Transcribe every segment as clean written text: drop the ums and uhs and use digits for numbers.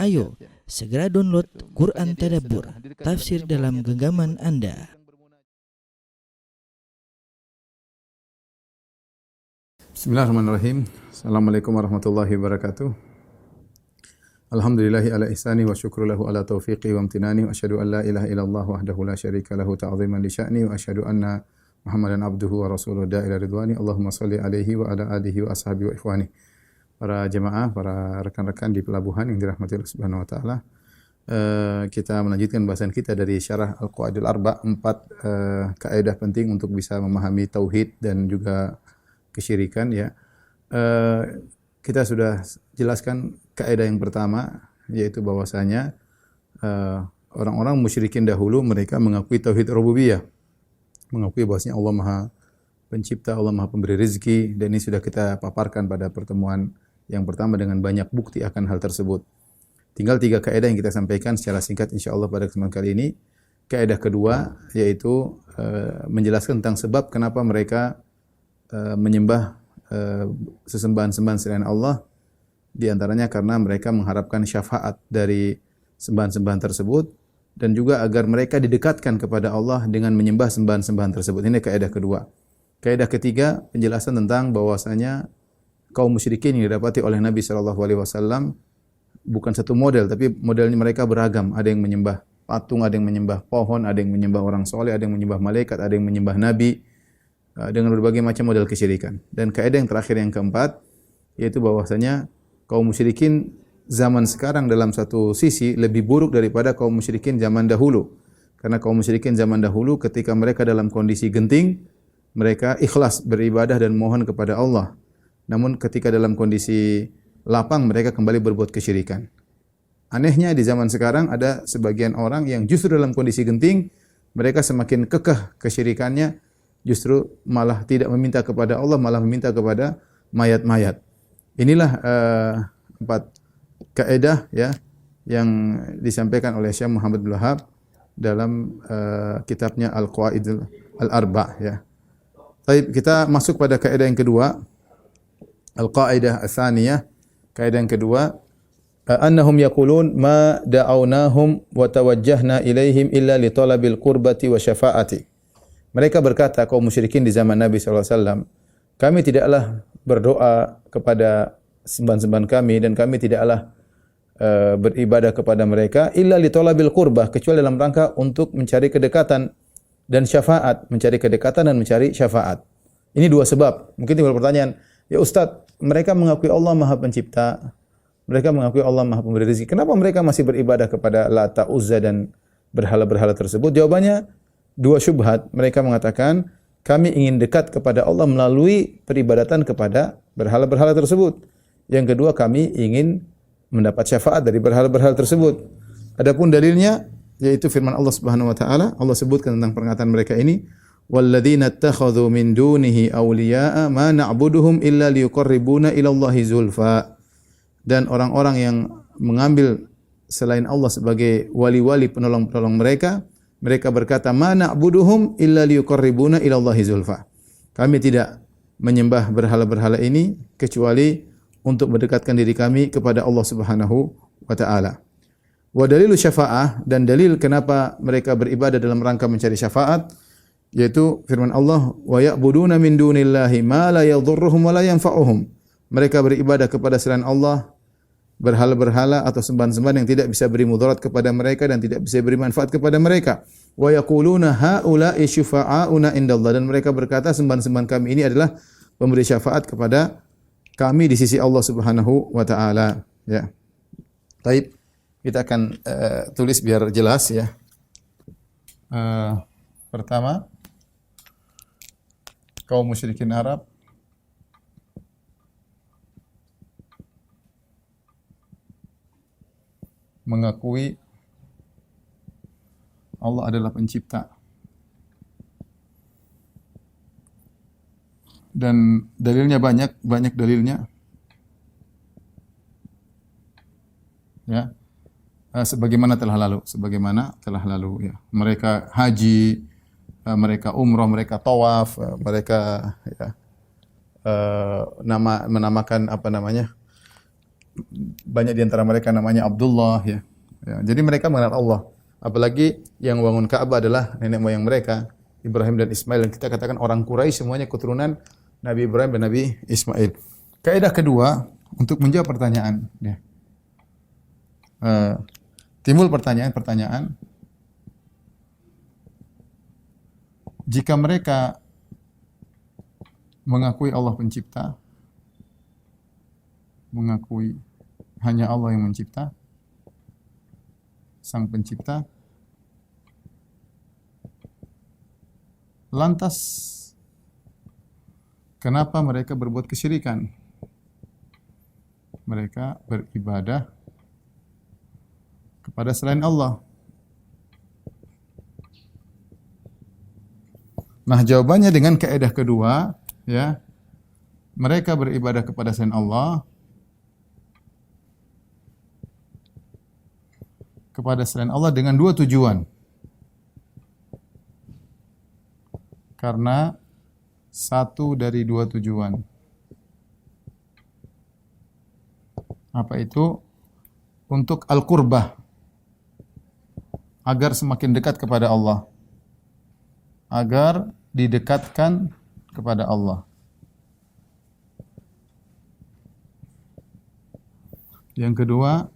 Ayo, segera download Quran Tadabbur, tafsir dalam genggaman Anda. Bismillahirrahmanirrahim. Assalamualaikum warahmatullahi wabarakatuh. Alhamdulillahi ala ihsani wa syukru lahu ala taufiqi wa amtinani wa asyhadu an la ilaha illallah wahdahu la syarika lahu ta'ziman li sya'ni wa asyhadu anna Muhammadan abduhu wa rasuluhu da'ila ridwani. Allahumma shalli alaihi wa ala alihi wa ashabihi wa ikhwani. Para jemaah, para rekan-rekan di pelabuhan yang dirahmati Allah Subhanahu wa taala. Kita melanjutkan bahasan kita dari Syarah Al-Qawaidul Arba', 4 kaidah penting untuk bisa memahami tauhid dan juga kesyirikan ya. Kita sudah jelaskan kaidah yang pertama, yaitu bahwasanya orang-orang musyrikin dahulu mereka mengakui tauhid rububiyah. Mengakui bahwasanya Allah Maha Pencipta, Allah Maha Pemberi rezeki, dan ini sudah kita paparkan pada pertemuan yang pertama dengan banyak bukti akan hal tersebut. Tinggal 3 kaidah yang kita sampaikan secara singkat insyaallah pada kesempatan kali ini. Kaidah kedua yaitu menjelaskan tentang sebab kenapa mereka menyembah sesembahan-sembahan selain Allah, di antaranya karena mereka mengharapkan syafaat dari sembahan-sembahan tersebut, dan juga agar mereka didekatkan kepada Allah dengan menyembah sembahan-sembahan tersebut. Ini kaidah kedua. Kaidah ketiga, penjelasan tentang bahwasanya kaum musyrikin yang didapati oleh Nabi sallallahu alaihi wasallam bukan satu model, tapi modelnya mereka beragam. Ada yang menyembah patung, ada yang menyembah pohon, ada yang menyembah orang soleh, ada yang menyembah malaikat, ada yang menyembah nabi, dengan berbagai macam model kesyirikan. Dan kaidah yang terakhir yang keempat, yaitu bahwasanya kaum musyrikin zaman sekarang dalam satu sisi lebih buruk daripada kaum musyrikin zaman dahulu. Karena kaum musyrikin zaman dahulu ketika mereka dalam kondisi genting, mereka ikhlas beribadah dan mohon kepada Allah. Namun ketika dalam kondisi lapang, mereka kembali berbuat kesyirikan. Anehnya di zaman sekarang ada sebagian orang yang justru dalam kondisi genting, mereka semakin kekeh kesyirikannya, justru malah tidak meminta kepada Allah, malah meminta kepada mayat-mayat. Inilah 4 kaidah ya yang disampaikan oleh Syekh Muhammad bin Wahab dalam kitabnya Al-Qawaidul Al-Arba' ya. Baik, kita masuk pada kaidah yang kedua. Al-Qaidah Ats-Tsaniyah, kaidah yang kedua, annahum yaqulun ma da'awnahum wa tawajjahna ilaihim illa li talabil qurbati wa syafaati. Mereka berkata, kaum musyrikin di zaman Nabi SAW, kami tidaklah berdoa kepada sembahan-sembahan kami dan kami tidaklah beribadah kepada mereka illa li talabil qurbah, kecuali dalam rangka untuk mencari kedekatan dan syafaat, mencari kedekatan dan mencari syafaat. Ini 2 sebab. Mungkin timbul pertanyaan, ya Ustaz, mereka mengakui Allah Maha Pencipta, mereka mengakui Allah Maha Pemberi rezeki, kenapa mereka masih beribadah kepada Lata, Uzza dan berhala-berhala tersebut? Jawabannya 2 syubhat. Mereka mengatakan, kami ingin dekat kepada Allah melalui peribadatan kepada berhala-berhala tersebut. Yang kedua, kami ingin mendapat syafaat dari berhala-berhala tersebut. Adapun dalilnya yaitu firman Allah Subhanahu wa taala. Allah sebutkan tentang perkataan mereka ini, walladzina ittakhadhu min dunihi awliya'a ma na'buduhum illa liyuqarribuna ila Allahi zulfa. Dan orang-orang yang mengambil selain Allah sebagai wali-wali penolong-penolong mereka, mereka berkata, ma na'buduhum illa liyuqarribuna ila Allahi zulfa. Kami tidak menyembah berhala-berhala ini kecuali untuk mendekatkan diri kami kepada Allah Subhanahu wa taala. Wa dalilu syafa'ah, dan dalil kenapa mereka beribadah dalam rangka mencari syafaat, yaitu firman Allah, wa ya'buduna min dunillahi ma la yadhurruhum wa la yanfa'uhum. Mereka beribadah kepada selain Allah berhala-berhala atau sembahan-sembahan yang tidak bisa beri mudarat kepada mereka dan tidak bisa beri manfaat kepada mereka. Wa yaquluna haula'i syufa'auna indallah, dan mereka berkata sembahan-sembahan kami ini adalah pemberi syafaat kepada kami di sisi Allah Subhanahu wa taala ya. Baik, kita akan tulis biar jelas ya. Pertama, kaum musyrikin Arab mengakui Allah adalah pencipta. Dan dalilnya banyak dalilnya. Ya. Sebagaimana telah lalu ya. Mereka haji, mereka umrah, mereka tawaf, mereka ya, menamakan banyak di antara mereka namanya Abdullah ya. Ya, jadi mereka mengenal Allah. Apalagi yang bangun Ka'bah adalah nenek moyang mereka, Ibrahim dan Ismail. Dan kita katakan orang Quraisy semuanya keturunan Nabi Ibrahim dan Nabi Ismail. Kaidah kedua untuk menjawab pertanyaan. Ya. Timbul pertanyaan. Jika mereka mengakui Allah pencipta, mengakui hanya Allah yang mencipta, Sang Pencipta, lantas kenapa mereka berbuat kesyirikan? Mereka beribadah kepada selain Allah. Nah, jawabannya dengan kaidah kedua, ya. Mereka beribadah kepada selain Allah, dengan dua tujuan. Karena satu dari dua tujuan. Apa itu? Untuk al-qurbah. Agar semakin dekat kepada Allah. Agar didekatkan kepada Allah. Yang kedua,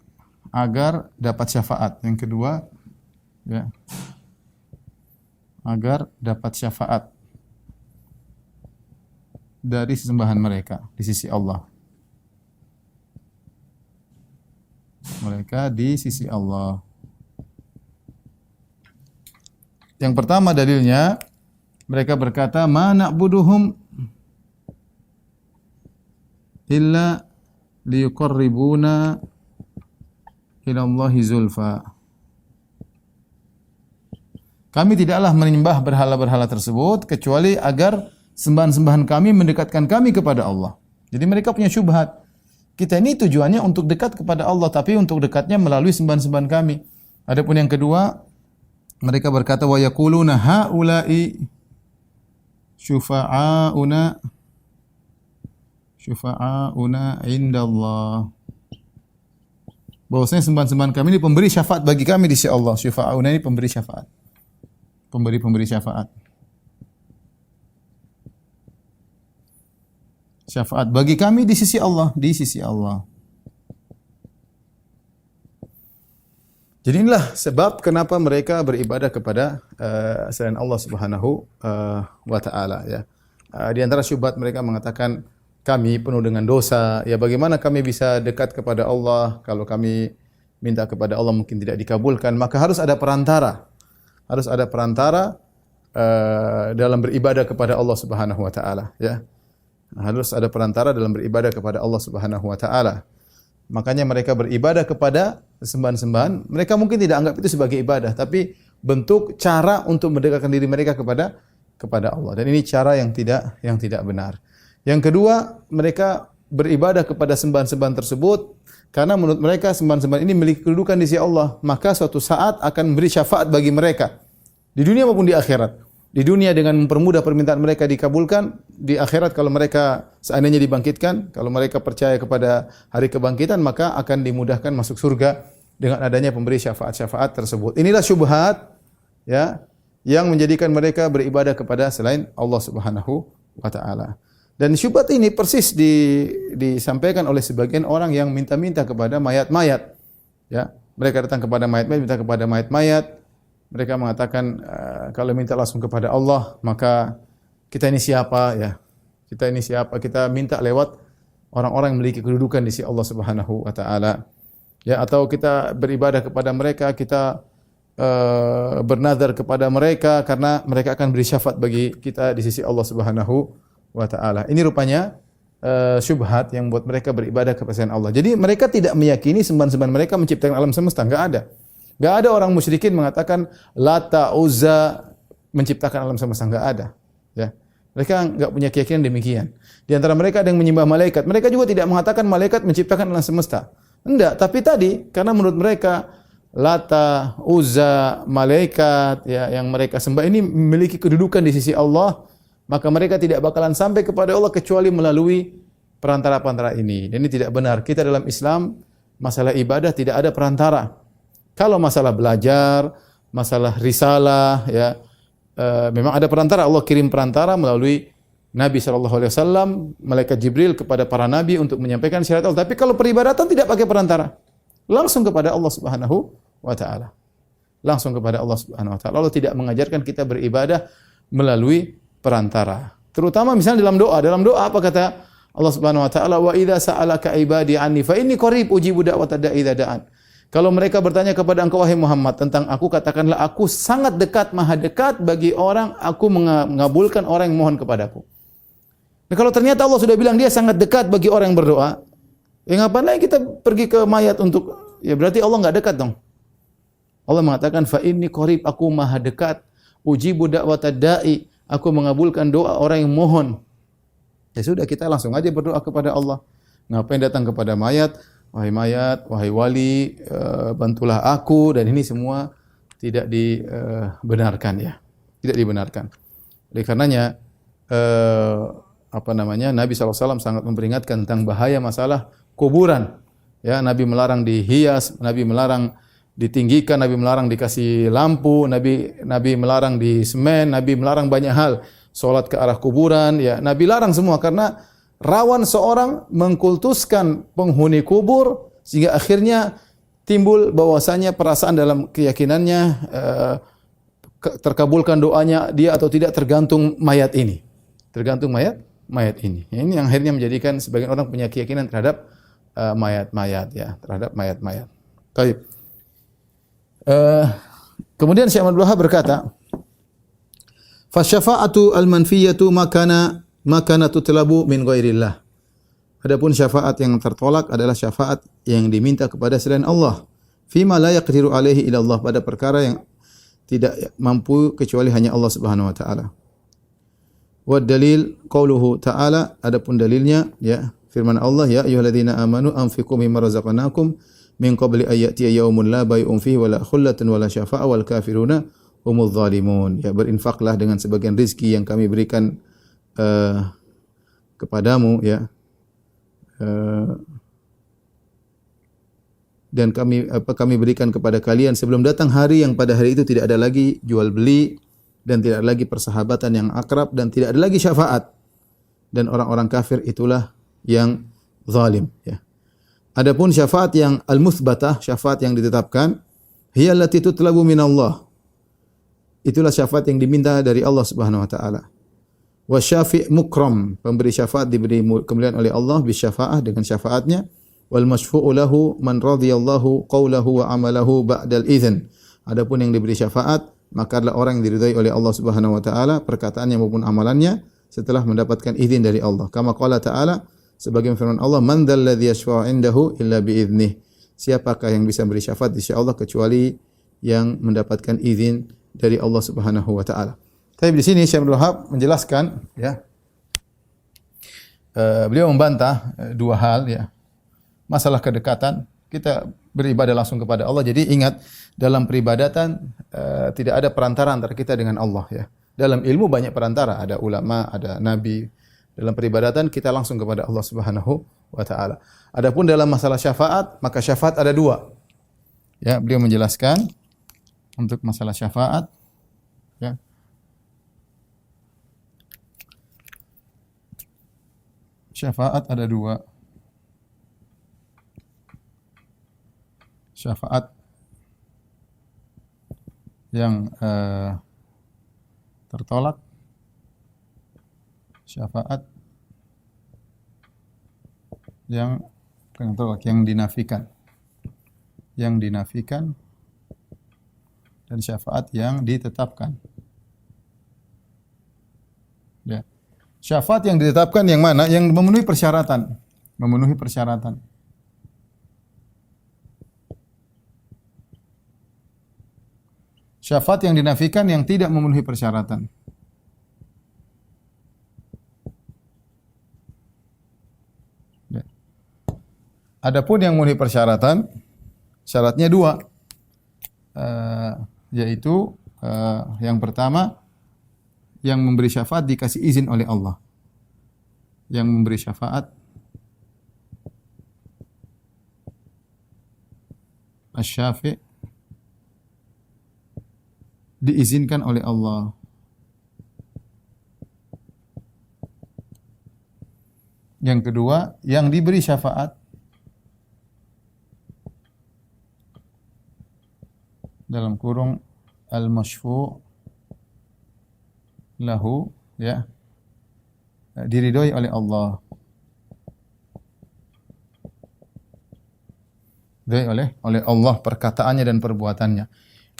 agar dapat syafaat. Yang kedua, ya, agar dapat syafaat dari sesembahan mereka di sisi Allah. Mereka di sisi Allah. Yang pertama dalilnya, mereka berkata, "Ma na'buduhum illa liyuqarribuna ila Allahi zulfa." Kami tidaklah menyembah berhala-berhala tersebut kecuali agar sembahan-sembahan kami mendekatkan kami kepada Allah. Jadi mereka punya syubhat. Kita ini tujuannya untuk dekat kepada Allah, tapi untuk dekatnya melalui sembahan-sembahan kami. Adapun yang kedua, mereka berkata, wa yaquluna haula'i syufa'auna indallah. Bahwasanya sembahan-sembahan kami ini pemberi syafaat bagi kami di sisi Allah. Syufa'auna ini pemberi syafaat. Pemberi syafaat. Syafaat bagi kami di sisi Allah, di sisi Allah. Jadi inilah sebab kenapa mereka beribadah kepada selain Allah Subhanahu wa taala ya. Di antara syubhat mereka mengatakan kami penuh dengan dosa. Ya bagaimana kami bisa dekat kepada Allah kalau kami minta kepada Allah mungkin tidak dikabulkan, maka harus ada perantara. Harus ada perantara dalam beribadah kepada Allah Subhanahu wa taala ya. Harus ada perantara dalam beribadah kepada Allah Subhanahu wa taala. Makanya mereka beribadah kepada sembahan-sembahan. Mereka mungkin tidak anggap itu sebagai ibadah, tapi bentuk cara untuk mendekatkan diri mereka kepada Allah. Dan ini cara yang tidak benar. Yang kedua, mereka beribadah kepada sembahan-sembahan tersebut karena menurut mereka sembahan-sembahan ini memiliki kedudukan di sisi Allah, maka suatu saat akan memberi syafaat bagi mereka di dunia maupun di akhirat. Di dunia dengan mempermudah permintaan mereka dikabulkan, di akhirat kalau mereka seandainya dibangkitkan, kalau mereka percaya kepada hari kebangkitan, maka akan dimudahkan masuk surga dengan adanya pemberi syafaat-syafaat tersebut. Inilah syubhat ya yang menjadikan mereka beribadah kepada selain Allah Subhanahu wa taala. Dan syubhat ini persis disampaikan oleh sebagian orang yang minta-minta kepada mayat-mayat. Ya, mereka datang kepada mayat-mayat, minta kepada mayat-mayat. Mereka mengatakan kalau minta langsung kepada Allah, maka kita ini siapa ya? Kita ini siapa? Kita minta lewat orang-orang yang memiliki kedudukan di sisi Allah Subhanahu wa taala. Ya, atau kita beribadah kepada mereka, kita bernazar kepada mereka karena mereka akan beri syafaat bagi kita di sisi Allah Subhanahu wa taala. Ini rupanya syubhat yang buat mereka beribadah kepada selain Allah. Jadi mereka tidak meyakini sembahan-sembahan mereka menciptakan alam semesta, enggak ada. Enggak ada orang musyrikin mengatakan Lata, Uzza menciptakan alam semesta, enggak ada. Ya. Mereka enggak punya keyakinan demikian. Di antara mereka ada yang menyembah malaikat. Mereka juga tidak mengatakan malaikat menciptakan alam semesta. Enggak, tapi tadi karena menurut mereka Lata, Uzza, malaikat ya yang mereka sembah ini memiliki kedudukan di sisi Allah, maka mereka tidak bakalan sampai kepada Allah kecuali melalui perantara-perantara ini. Dan ini tidak benar. Kita dalam Islam masalah ibadah tidak ada perantara. Kalau masalah belajar, masalah risalah, ya memang ada perantara. Allah kirim perantara melalui Nabi SAW, malaikat Jibril kepada para nabi untuk menyampaikan syariat Allah. Tapi kalau peribadatan tidak pakai perantara, langsung kepada Allah Subhanahu wa taala. Langsung kepada Allah Subhanahu wa taala. Allah tidak mengajarkan kita beribadah melalui perantara. Terutama misalnya dalam doa. Dalam doa apa kata Allah Subhanahu wa taala? Wa idza sa'alaka ibadi anni fa inni qarib ujibu da'watad da'i idza da'an. Kalau mereka bertanya kepada engkau wahai Muhammad tentang aku, katakanlah aku sangat dekat, maha dekat bagi orang, aku mengabulkan orang yang mohon kepadaku. Nah, kalau ternyata Allah sudah bilang dia sangat dekat bagi orang yang berdoa, ya ngapain lagi kita pergi ke mayat untuk, ya berarti Allah enggak dekat dong. Allah mengatakan fa inni qarib, aku maha dekat, ujibu da'watad da'i, aku mengabulkan doa orang yang mohon. Ya sudah, kita langsung aja berdoa kepada Allah. Ngapain datang kepada mayat, wahai wali, bantulah aku, dan ini semua tidak dibenarkan ya. Tidak dibenarkan. Oleh karenanya Nabi SAW sangat memperingatkan tentang bahaya masalah kuburan. Ya, Nabi melarang dihias, Nabi melarang ditinggikan, Nabi melarang dikasih lampu, Nabi melarang di semen, Nabi melarang banyak hal. Salat ke arah kuburan, ya Nabi larang semua karena rawan seorang mengkultuskan penghuni kubur sehingga akhirnya timbul bahwasanya perasaan dalam keyakinannya terkabulkan doanya dia atau tidak tergantung mayat ini. Tergantung mayat ini. Ya, ini yang akhirnya menjadikan sebagian orang punya keyakinan terhadap mayat-mayat ya, terhadap mayat-mayat. Baik. Kemudian Syekh Abdul Wahab berkata, "Fasyafa'atu al-manfiyatu makana tutlabu min ghairillah." Adapun syafaat yang tertolak adalah syafaat yang diminta kepada selain Allah. Fima la yaqdiru alaihi illa Allah, pada perkara yang tidak mampu kecuali hanya Allah Subhanahu wa taala. Wa dalil qauluhu ta'ala, adapun dalilnya ya firman Allah, ya ayyuhalladzina amanu anfiqu mimma razaqnakum min qabli ayyatiya yaumun la bai'un fihi wala khullatun wala syafa'a wal kafiruna humudz zalimun. Ya, berinfaklah dengan sebagian rezeki yang kami berikan kepadamu ya. Dan kami berikan kepada kalian sebelum datang hari yang pada hari itu tidak ada lagi jual beli dan tidak ada lagi persahabatan yang akrab dan tidak ada lagi syafaat, dan orang-orang kafir itulah yang zalim ya. Adapun syafaat yang al-muthbatah, syafaat yang ditetapkan, hiya allati tutlabu minallah, itulah syafaat yang diminta dari Allah Subhanahu wa taala. Wa syafi' mukram, pemberi syafaat diberi kemuliaan oleh Allah bi syafaah, dengan syafaatnya. Wal masyfu'u lahu man radhiyallahu qawlahu wa amalahu ba'dal idzn. Adapun yang diberi syafaat, maka adalah orang yang diridhai oleh Allah Subhanahu wa taala perkataannya maupun amalannya setelah mendapatkan izin dari Allah. Kama qala ta'ala, sebagai firman Allah, man dzal ladzi yashfa'u 'indahu illa bi idznih. Siapakah yang bisa beri syafaat di sisi Allah kecuali yang mendapatkan izin dari Allah Subhanahu wa taala. Tapi di sini Syekh Abdul Wahab menjelaskan ya. Beliau membantah dua hal ya. Masalah kedekatan, kita beribadah langsung kepada Allah. Jadi ingat, dalam peribadatan tidak ada perantara antara kita dengan Allah ya. Dalam ilmu banyak perantara, ada ulama, ada nabi. Dalam peribadatan kita langsung kepada Allah Subhanahu wa taala. Adapun dalam masalah syafaat, maka syafaat ada dua. Ya, beliau menjelaskan untuk masalah syafaat ya. Syafaat ada dua. Syafaat yang tertolak, syafaat yang tertolak, yang dinafikan, dan syafaat yang ditetapkan. Ya. Syafaat yang ditetapkan yang mana? Yang memenuhi persyaratan. Memenuhi persyaratan. Syafaat yang dinafikan yang tidak memenuhi persyaratan. Ya. Adapun yang memenuhi persyaratan, syaratnya dua. Yaitu yang pertama, yang memberi syafaat dikasih izin oleh Allah. Yang memberi syafaat asy-syafi' diizinkan oleh Allah. Yang kedua, yang diberi syafaat dalam kurung al-masyfu' lahu, ya, diridhoi oleh Allah. Diridhoi oleh Allah perkataannya dan perbuatannya.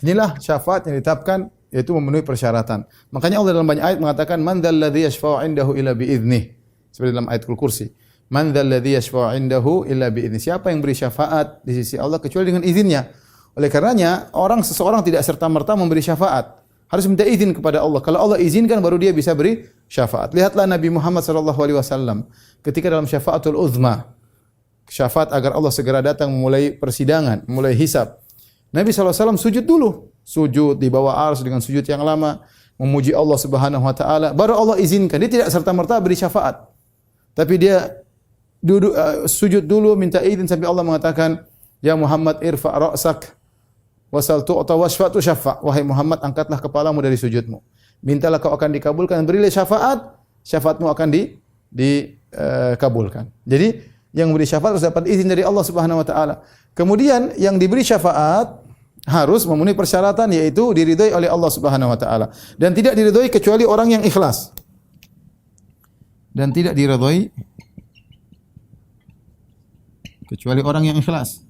Inilah syafaat yang ditetapkan, yaitu memenuhi persyaratan. Makanya Allah dalam banyak ayat mengatakan man dzal ladzi yashfa'u 'indahu illa bi'idznih. Seperti dalam ayatul kursi. Man dzal ladzi yashfa'u 'indahu illa bi'idznih. Siapa yang beri syafaat di sisi Allah kecuali dengan izinnya. Oleh karenanya, seseorang tidak serta-merta memberi syafaat. Harus minta izin kepada Allah. Kalau Allah izinkan baru dia bisa beri syafaat. Lihatlah Nabi Muhammad sallallahu alaihi wasallam ketika dalam syafaatul uzma. Syafaat agar Allah segera datang memulai persidangan, memulai hisab. Nabi sallallahu alaihi wasallam sujud dulu. Sujud di bawah arsy dengan sujud yang lama, memuji Allah Subhanahu wa taala. Baru Allah izinkan. Dia tidak serta-merta beri syafaat. Tapi dia duduk sujud dulu minta izin sampai Allah mengatakan, "Ya Muhammad irfa' ra'sak wasal tu'ta wasfa' tusyaffa." Wahai Muhammad, angkatlah kepalamu dari sujudmu. Mintalah kau akan dikabulkan, berilah syafaat, syafaatmu akan dikabulkan. Jadi yang memberi syafaat harus dapat izin dari Allah Subhanahu wa taala. Kemudian yang diberi syafaat harus memenuhi persyaratan, yaitu diridhai oleh Allah Subhanahu wa taala dan tidak diridhai kecuali orang yang ikhlas. Dan tidak diridhai kecuali orang yang ikhlas.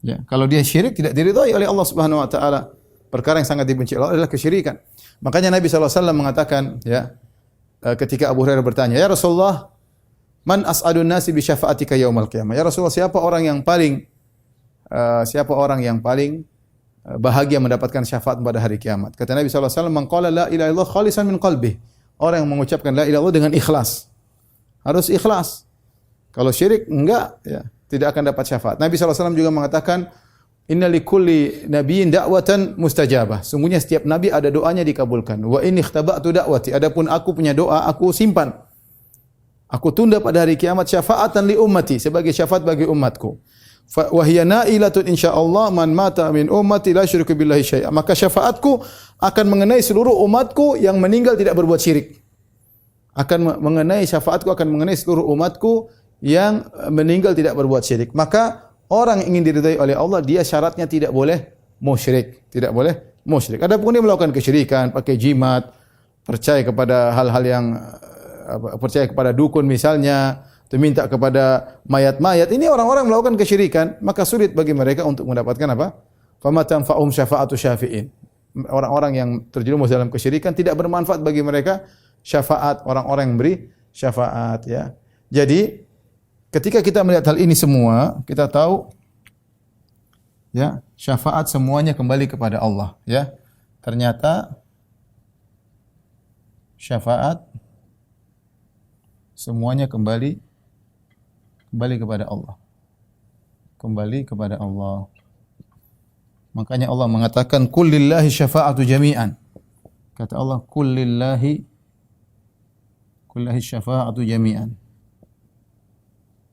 Ya, kalau dia syirik tidak diridhai oleh Allah Subhanahu wa taala. Perkara yang sangat dibenci Allah adalah kesyirikan. Makanya Nabi sallallahu alaihi wasallam mengatakan, ya, ketika Abu Hurairah bertanya, "Ya Rasulullah, man as'adun nasi bi syafaatika yaumal qiyamah?" Ya Rasulullah, siapa orang yang paling bahagia mendapatkan syafaat pada hari kiamat? Kata Nabi sallallahu alaihi wasallam, "Man qala la ilaha illallah khalisan min qalbih." Orang yang mengucapkan la ilaha illallah dengan ikhlas. Harus ikhlas. Kalau syirik enggak, ya, tidak akan dapat syafaat. Nabi sallallahu alaihi wasallam juga mengatakan, "Inna likulli nabiyyin da'watan mustajabah." Sungguhnya setiap nabi ada doanya dikabulkan. Wa in ikhtaba'tu da'wati. Adapun aku punya doa, aku simpan. Aku tunda pada hari kiamat syafaatan li ummati, sebagai syafaat bagi umatku. Wa hiya na'ilatun insyaallah man mata min ummati la yusyriku billahi syai'a. Maka syafaatku akan mengenai seluruh umatku yang meninggal tidak berbuat syirik. Syafaatku akan mengenai seluruh umatku yang meninggal tidak berbuat syirik. Maka orang yang ingin diridhai oleh Allah, dia syaratnya tidak boleh musyrik, tidak boleh musyrik. Adapun dia melakukan kesyirikan, pakai jimat, percaya kepada hal-hal yang percaya kepada dukun misalnya, atau minta kepada mayat-mayat, ini orang-orang melakukan kesyirikan, maka sulit bagi mereka untuk mendapatkan apa? Fama tanfa'um syafa'atu syafi'in. Orang-orang yang terjerumus dalam kesyirikan tidak bermanfaat bagi mereka syafaat orang-orang yang beri syafaat, ya. Jadi ketika kita melihat hal ini semua, kita tahu, ya, syafaat semuanya kembali kepada Allah, ya. Ternyata syafaat semuanya kembali kepada Allah. Kembali kepada Allah. Makanya Allah mengatakan qul lillahi syafa'atu jami'an. Kata Allah qul lillahi syafa'atu jami'an.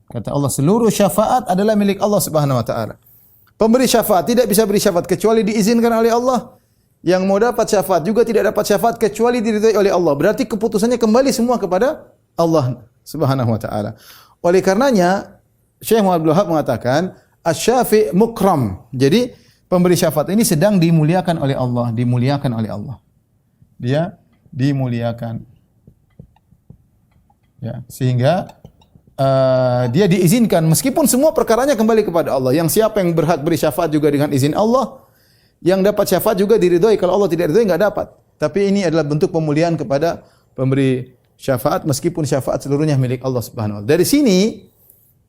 Kata Allah seluruh syafaat adalah milik Allah Subhanahu wa taala. Pemberi syafaat tidak bisa beri syafaat kecuali diizinkan oleh Allah. Yang mau dapat syafaat juga tidak dapat syafaat kecuali diridhai oleh Allah. Berarti keputusannya kembali semua kepada Allah Subhanahu wa taala. Oleh karenanya Syekh Muhammad Abdul Wahab mengatakan asy-syafi' mukram. Jadi pemberi syafaat ini sedang dimuliakan oleh Allah, dimuliakan oleh Allah. Dia dimuliakan. Ya, sehingga dia diizinkan meskipun semua perkaranya kembali kepada Allah. Yang siapa yang berhak beri syafaat juga dengan izin Allah, yang dapat syafaat juga diridhoi. Kalau Allah tidak ridhoi enggak dapat. Tapi ini adalah bentuk pemuliaan kepada pemberi syafaat meskipun syafaat seluruhnya milik Allah Subhanahu wa taala. Dari sini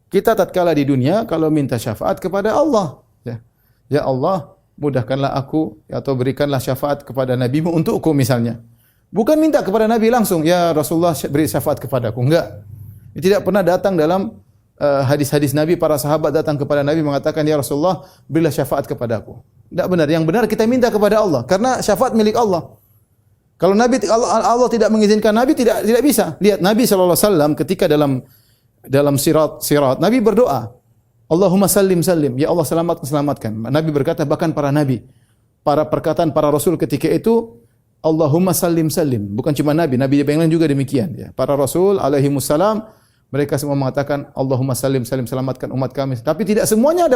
kita tatkala di dunia kalau minta syafaat kepada Allah, ya. Ya Allah, mudahkanlah aku atau berikanlah syafaat kepada nabimu untukku misalnya. Bukan minta kepada Nabi langsung, ya Rasulullah beri syafaat kepadaku. Enggak. Tidak pernah datang dalam hadis-hadis Nabi, para sahabat datang kepada Nabi mengatakan, ya Rasulullah berilah syafaat kepadaku. Tidak benar. Yang benar kita minta kepada Allah karena syafaat milik Allah. Kalau Allah tidak mengizinkan Nabi tidak bisa. Lihat Nabi sallallahu alaihi wasallam ketika dalam dalam sirat, Nabi berdoa, Allahumma sallim sallim, ya Allah selamatkan. Nabi berkata, bahkan para nabi, perkataan para rasul ketika itu, Allahumma sallim sallim. Bukan cuma nabi yang lain juga demikian. Ya. Para rasul alaihimussalam, mereka semua mengatakan, Allahumma sallim sallim, selamatkan umat kami. Tapi tidak semuanya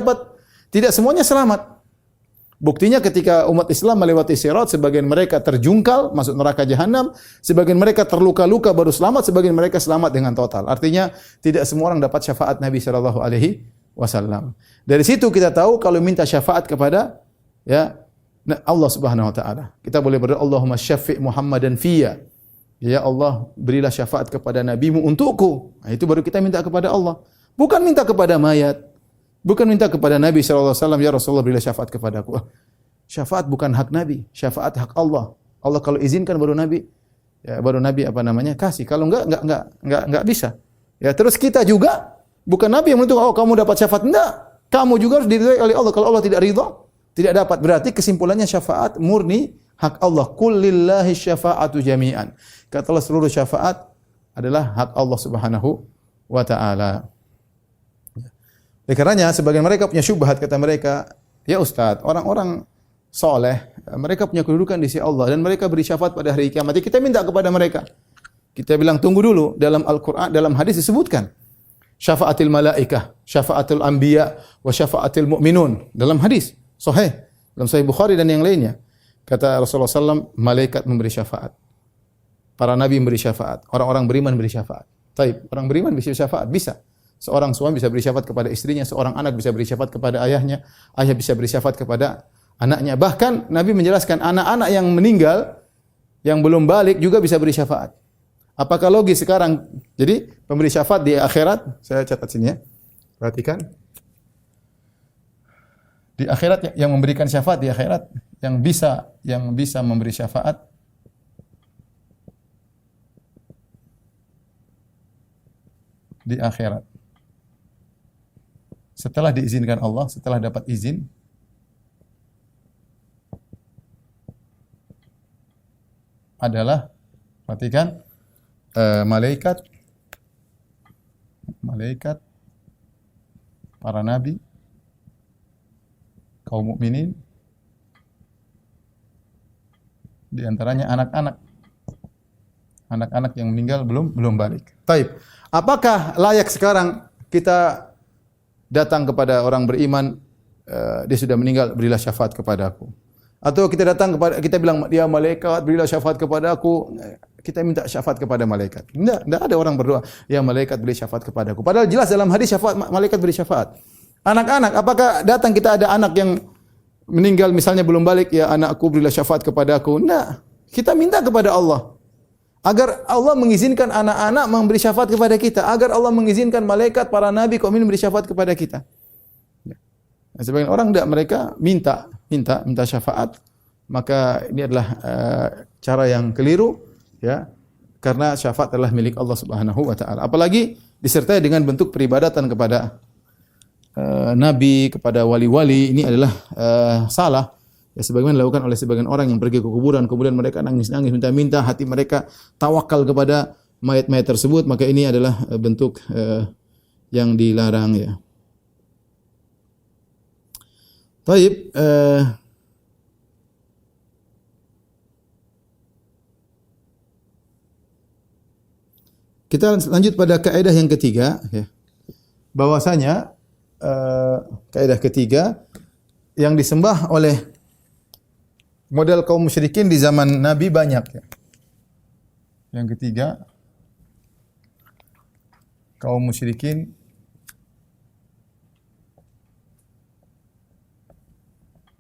selamat. Buktinya ketika umat Islam melewati sirat, sebagian mereka terjungkal masuk neraka jahanam, sebagian mereka terluka-luka baru selamat, sebagian mereka selamat dengan total. Artinya tidak semua orang dapat syafaat Nabi sallallahu alaihi wasallam. Dari situ kita tahu kalau minta syafaat kepada Allah Subhanahu wa taala. Kita boleh berdoa Allahumma syafi' Muhammadan fiyya. Ya Allah, berilah syafaat kepada nabimu untukku. Nah, itu baru kita minta kepada Allah. Bukan minta kepada mayat. Bukan minta kepada Nabi sallallahu alaihi wasallam, ya Rasulullah berilah syafaat kepadaku. Syafaat bukan hak Nabi, syafaat hak Allah. Allah kalau izinkan baru Nabi kasih. Kalau enggak bisa. Ya, terus kita juga bukan Nabi yang menentukan kamu dapat syafaat, enggak. Kamu juga harus diridhai oleh Allah. Kalau Allah tidak ridha, tidak dapat. Berarti kesimpulannya syafaat murni hak Allah. Qul lillahi syafa'atu jami'an. Katalah seluruh syafaat adalah hak Allah Subhanahu wa taala. Oleh karenanya sebagian mereka punya syubhat, kata mereka, ya Ustaz, orang-orang soleh, mereka punya kedudukan di sisi Allah dan mereka beri syafaat pada hari kiamat. Kita minta kepada mereka. Kita bilang tunggu dulu, dalam Al-Qur'an, dalam hadis disebutkan syafaatil malaikah, syafaatul anbiya wa syafaatil mu'minun. Dalam hadis sahih, dalam Sahih Bukhari dan yang lainnya. Kata Rasulullah SAW, malaikat memberi syafaat. Para nabi memberi syafaat, orang-orang beriman beri syafaat. Taib, orang beriman bisa syafaat, bisa. Seorang suami bisa beri syafaat kepada istrinya, seorang anak bisa beri syafaat kepada ayahnya, ayah bisa beri syafaat kepada anaknya. Bahkan Nabi menjelaskan anak-anak yang meninggal, yang belum balik juga bisa beri syafaat. Apakah logis sekarang? Jadi pemberi syafaat di akhirat, saya catat sini ya, perhatikan. Di akhirat yang memberikan syafaat di akhirat, yang bisa memberi syafaat di akhirat. Setelah diizinkan Allah, setelah dapat izin, adalah, perhatikan, malaikat, para nabi, kaum mukminin, di antaranya anak-anak yang meninggal belum balik. Taib. Apakah layak sekarang kita datang kepada orang beriman, dia sudah meninggal, berilah syafaat kepadaku. Atau kita datang kita bilang, ya malaikat berilah syafaat kepadaku. Kita minta syafaat kepada malaikat. Tidak ada orang berdoa, ya malaikat beri syafaat kepadaku. Padahal jelas dalam hadis syafaat, malaikat beri syafaat. Anak-anak, apakah datang kita ada anak yang meninggal misalnya belum balik, ya anakku berilah syafaat kepadaku. Tidak. Kita minta kepada Allah. Agar Allah mengizinkan anak-anak memberi syafaat kepada kita, agar Allah mengizinkan malaikat, para nabi, kaum ini memberi syafaat kepada kita. Nah, sebagian orang tidak, mereka minta syafaat, maka ini adalah cara yang keliru, ya, karena syafaat adalah milik Allah Subhanahu wa taala. Apalagi disertai dengan bentuk peribadatan kepada nabi, kepada wali-wali, ini adalah salah. Ya, sebagaimana dilakukan oleh sebagian orang yang pergi ke kuburan, kemudian mereka nangis-nangis, minta-minta, hati mereka tawakal kepada mayat-mayat tersebut, maka ini adalah bentuk yang dilarang, ya. Taib, kita lanjut pada kaidah yang ketiga, ya. Bahwasanya kaidah ketiga yang disembah oleh model kaum musyrikin di zaman Nabi banyak, ya. Yang ketiga, kaum musyrikin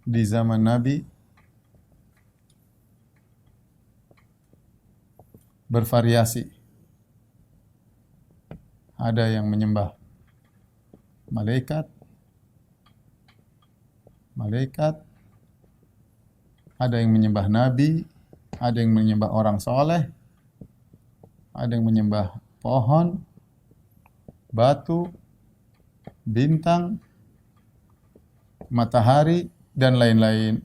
di zaman Nabi bervariasi. Ada yang menyembah malaikat, ada yang menyembah nabi, ada yang menyembah orang soleh, ada yang menyembah pohon, batu, bintang, matahari, dan lain-lain.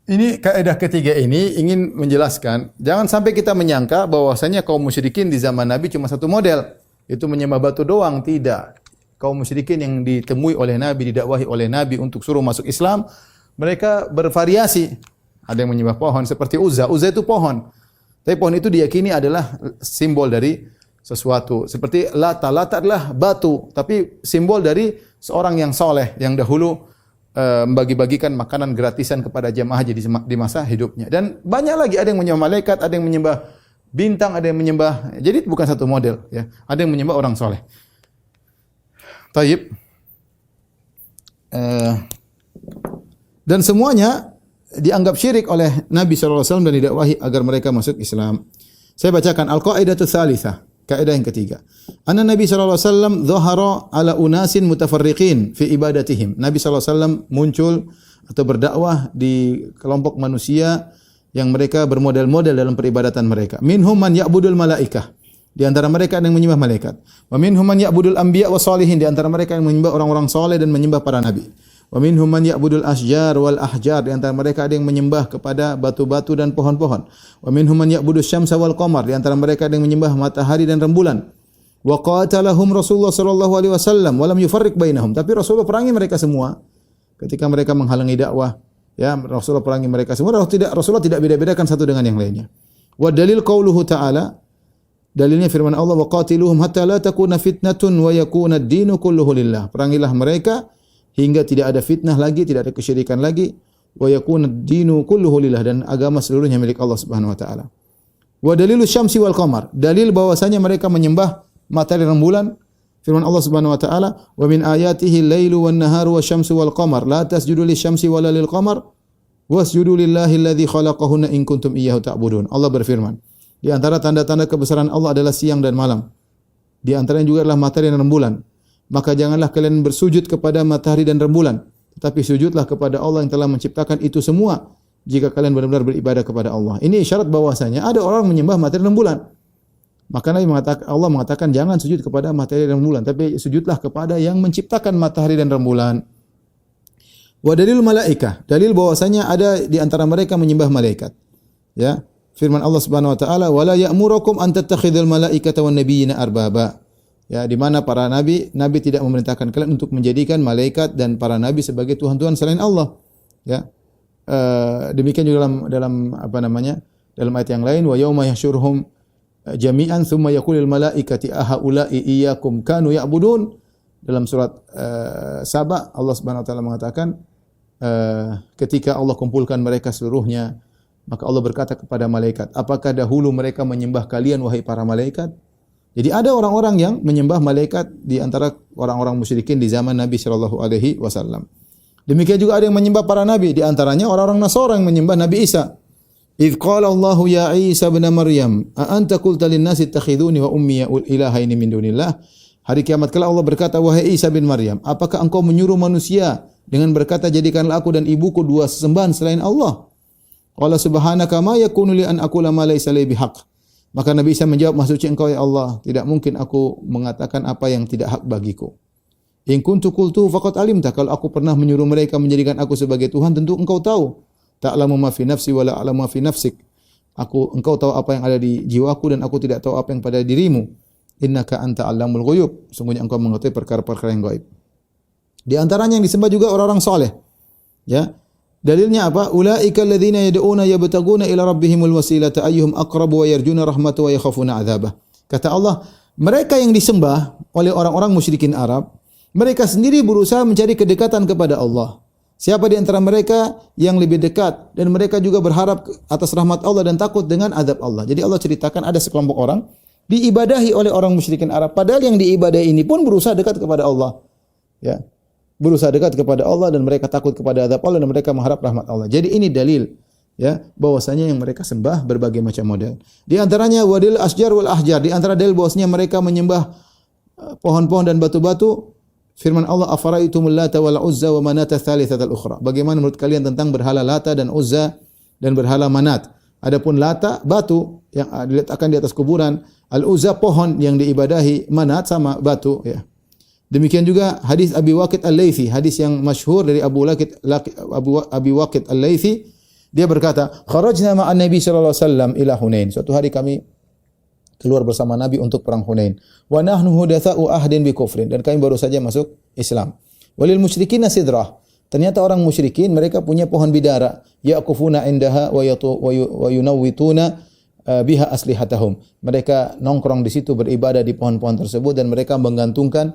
Ini kaidah ketiga ini ingin menjelaskan, jangan sampai kita menyangka bahwasanya kaum musyrikin di zaman Nabi cuma satu model, itu menyembah batu doang. Tidak. Kaum musyrikin yang ditemui oleh Nabi, didakwahi oleh Nabi untuk suruh masuk Islam, mereka bervariasi. Ada yang menyembah pohon seperti Uzza. Uzza itu pohon. Tapi pohon itu diyakini adalah simbol dari sesuatu. Seperti Lata. Lata adalah batu, tapi simbol dari seorang yang soleh, yang dahulu membagi-bagikan makanan gratisan kepada jemaah haji di masa hidupnya. Dan banyak lagi, ada yang menyembah malaikat, ada yang menyembah bintang, ada yang menyembah. Jadi bukan satu model, ya. Ada yang menyembah orang soleh. Taib. Dan semuanya dianggap syirik oleh Nabi SAW dan didakwahi agar mereka masuk Islam. Saya bacakan Al-Qaidatu Tsalitsah, kaidah yang ketiga. Anna Nabi SAW dhahara ala unasin mutafarriqin fi ibadatihim. Nabi SAW muncul atau berdakwah di kelompok manusia yang mereka bermodel-model dalam peribadatan mereka. Minhum man ya'budul malaikah. Di antara mereka ada yang menyembah malaikat. Wa minhum man ya'budul anbiya wa shalihin. Di antara mereka yang menyembah orang-orang saleh dan menyembah para nabi. Wa minhum man ya'budul asjar wal ahjar. Di antara mereka ada yang menyembah kepada batu-batu dan pohon-pohon. Wa minhum man ya'budus syamsa wal qamar. Di antara mereka ada yang menyembah matahari dan rembulan. Wa qatalahum Rasulullah sallallahu alaihi wasallam wa lam yufarriq bainahum. Tapi Rasulullah perangi mereka semua ketika mereka menghalangi dakwah. Ya, Rasulullah perangi mereka semua. Rasulullah tidak beda-bedakan satu dengan yang lainnya. Wa dalil qauluhu ta'ala. Dalilnya firman Allah, wa qatiluhum hatta la takuna fitnatun wa yakuna ad-dinu kulluhu lillah. Perangilah mereka hingga tidak ada fitnah lagi, tidak ada kesyirikan lagi, wa yakuna ad-dinu kulluhu lillah, dan agama seluruhnya milik Allah Subhanahu wa taala. Wa dalilus syamsi wal qamar. Dalil bahwasanya mereka menyembah matahari dan bulan. Firman Allah Subhanahu wa taala, wa min ayatihi al-lailu wan naharu wasyamsu wal qamar la tasjudu lisyamsi wala lil qamar wasjudu lillahi alladzi khalaqahunna in kuntum iyyahu ta'budun. Allah berfirman, di antara tanda-tanda kebesaran Allah adalah siang dan malam. Di antaranya juga adalah matahari dan rembulan. Maka janganlah kalian bersujud kepada matahari dan rembulan, tetapi sujudlah kepada Allah yang telah menciptakan itu semua jika kalian benar-benar beribadah kepada Allah. Ini isyarat bahwasanya ada orang menyembah matahari dan rembulan. Maka Allah mengatakan jangan sujud kepada matahari dan rembulan, tapi sujudlah kepada yang menciptakan matahari dan rembulan. Wa dalil malaikah, dalil bahwasanya ada di antara mereka menyembah malaikat. Ya. Firman Allah Subhanahu wa taala, "Wala ya'murukum an tattakhidul malaikata wan nabiyina arbaba." Ya, di mana para nabi tidak memerintahkan kalian untuk menjadikan malaikat dan para nabi sebagai tuhan-tuhan selain Allah. Ya. Demikian juga dalam ayat yang lain, "Wa yauma yahsyuruhum jami'an tsumma yaqulul malaikati ahaula'i iyyakum kanu ya'budun." Dalam surat Saba Allah Subhanahu wa taala mengatakan ketika Allah kumpulkan mereka seluruhnya, maka Allah berkata kepada malaikat, apakah dahulu mereka menyembah kalian wahai para malaikat? Jadi ada orang-orang yang menyembah malaikat di antara orang-orang musyrikin di zaman Nabi sallallahu alaihi wasallam. Demikian juga ada yang menyembah para nabi, di antaranya orang-orang Nasara yang menyembah Nabi Isa. Idz qala Allahu ya Isa ibn Maryam, a anta qulta lin-nasi ittakhiduni wa ummi ilahaini min dunillah? Hari kiamat kala Allah berkata, wahai Isa bin Maryam, apakah engkau menyuruh manusia dengan berkata jadikanlah aku dan ibuku dua sesembahan selain Allah? Qala subhanaka ma yakunu li an aqula ma laysa li bihaq. Maka Nabi Isa menjawab, maha suci engkau ya Allah, tidak mungkin aku mengatakan apa yang tidak hak bagiku. In kuntu qultu faqad alimta, kalau aku pernah menyuruh mereka menjadikan aku sebagai Tuhan, tentu engkau tahu. Ta'lamu ma fi nafsi wa la a'lamu ma fi nafsik. Engkau tahu apa yang ada di jiwaku dan aku tidak tahu apa yang pada dirimu. Innaka anta 'allamul ghuyub. Sungguhnya engkau mengetahui perkara-perkara yang gaib. Di antaranya yang disembah juga orang-orang saleh. Ya. Dalilnya apa? Ulaika alladzina yad'una yabtaguna ila rabbihimul wasilata ayyuhum aqrabu wa yarjuna rahmatahu wa yakhafuna 'adzabah. Kata Allah, mereka yang disembah oleh orang-orang musyrikin Arab, mereka sendiri berusaha mencari kedekatan kepada Allah. Siapa di antara mereka yang lebih dekat dan mereka juga berharap atas rahmat Allah dan takut dengan azab Allah. Jadi Allah ceritakan ada sekelompok orang diibadahi oleh orang musyrikin Arab, padahal yang diibadahi ini pun berusaha dekat kepada Allah. Ya. Berusaha dekat kepada Allah dan mereka takut kepada azab Allah dan mereka mengharap rahmat Allah. Jadi ini dalil ya bahwasanya yang mereka sembah berbagai macam model. Di antaranya wadil asjar wal ahjar. Di antara dalil bahwasanya mereka menyembah pohon-pohon dan batu-batu. Firman Allah, afaraitumul lata wal uzza wa manata tsalitsatal ukhra. Bagaimana menurut kalian tentang berhala Lata dan Uzza dan berhala Manat? Adapun Lata batu yang diletakkan di atas kuburan, Al Uzza pohon yang diibadahi, Manat sama batu ya. Demikian juga hadis Abi Waqid Al-Laitsi, hadis yang masyhur dari Abi Waqid Al-Laitsi Dia berkata, "Kharajna ma'an Nabi sallallahu alaihi wasallam ila Hunain." Suatu hari kami keluar bersama Nabi untuk perang Hunain. Wa nahnu hudatsa'u ahdin bi kufrin, dan kami baru saja masuk Islam. Walil musyrikin sidrah. Ternyata orang musyrikin mereka punya pohon bidara, yaqufuna indaha wa yunawwituna biha aslihatahum. Mereka nongkrong di situ beribadah di pohon-pohon tersebut dan mereka menggantungkan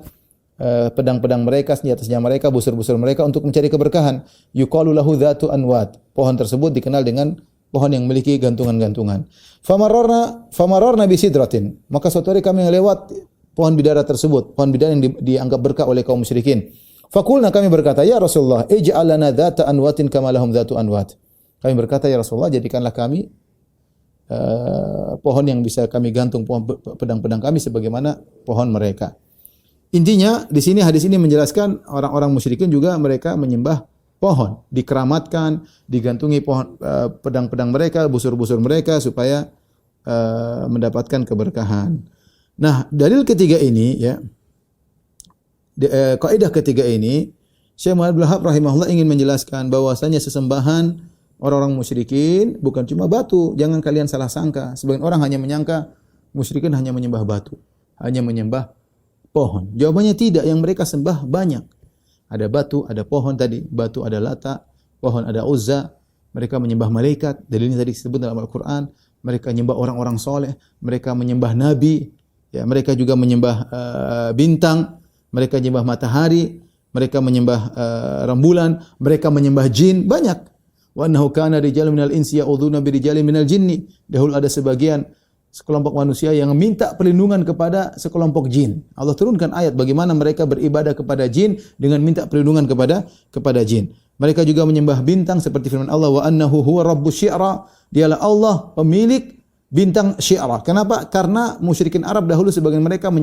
pedang-pedang mereka, senjata-senjata mereka, busur-busur mereka untuk mencari keberkahan. Yuqalu lahu dzatu anwat. Pohon tersebut dikenal dengan pohon yang memiliki gantungan-gantungan. Famararna bi sidratin. Maka suatu hari kami lewat pohon bidara tersebut, pohon bidara yang dianggap berkah oleh kaum musyrikin. Fakulna, kami berkata, ya Rasulullah, ij'al lana dzata anwatin kama lahum dzatu anwat. Kami berkata, ya Rasulullah, jadikanlah kami pohon yang bisa kami gantung, pohon pedang-pedang kami sebagaimana pohon mereka. Intinya di sini hadis ini menjelaskan orang-orang musyrikin juga mereka menyembah pohon, dikeramatkan, digantungi pohon pedang-pedang mereka, busur-busur mereka supaya mendapatkan keberkahan. Nah, dalil ketiga ini ya, kaidah ketiga ini, Syekh Muhammad bin Wahab rahimahullah ingin menjelaskan bahwasanya sesembahan orang-orang musyrikin bukan cuma batu. Jangan kalian salah sangka. Sebagian orang hanya menyangka musyrikin hanya menyembah batu, hanya menyembah pohon. Jawabannya tidak, yang mereka sembah banyak. Ada batu, ada pohon tadi, batu ada Lata, pohon ada Uzza. Mereka menyembah malaikat, dalilnya tadi disebut dalam Al-Qur'an. Mereka menyembah orang-orang soleh, mereka menyembah nabi, ya, mereka juga menyembah bintang, mereka menyembah matahari, mereka menyembah rembulan, mereka menyembah jin, banyak. Wa annahu kana rijalun minal insi ya'udzuuna bi rijalin minal jinni. Dahulu ada sebagian sekelompok manusia yang minta perlindungan kepada sekelompok jin. Allah turunkan ayat bagaimana mereka beribadah kepada jin dengan minta perlindungan kepada jin. Mereka juga menyembah bintang seperti firman Allah, wa annahu huwa rabbus syi'ra. Dialah Allah pemilik bintang syi'ra. Kenapa? Karena musyrikin Arab dahulu sebagian mereka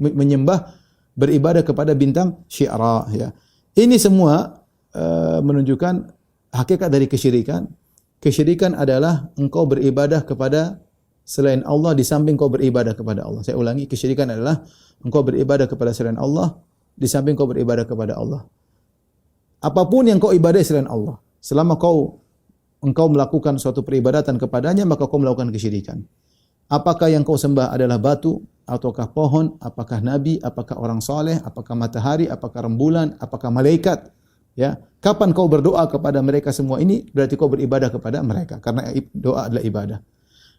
menyembah beribadah kepada bintang syi'ra, ya. Ini semua menunjukkan hakikat dari kesyirikan. Kesyirikan adalah engkau beribadah kepada selain Allah di samping kau beribadah kepada Allah. Saya ulangi, kesyirikan adalah engkau beribadah kepada selain Allah di samping kau beribadah kepada Allah. Apapun yang kau ibadah selain Allah, selama engkau melakukan suatu peribadatan kepadanya, maka kau melakukan kesyirikan. Apakah yang kau sembah adalah batu, ataukah pohon, apakah nabi, apakah orang soleh, apakah matahari, apakah rembulan, apakah malaikat, ya. Kapan kau berdoa kepada mereka semua ini, berarti kau beribadah kepada mereka, karena doa adalah ibadah.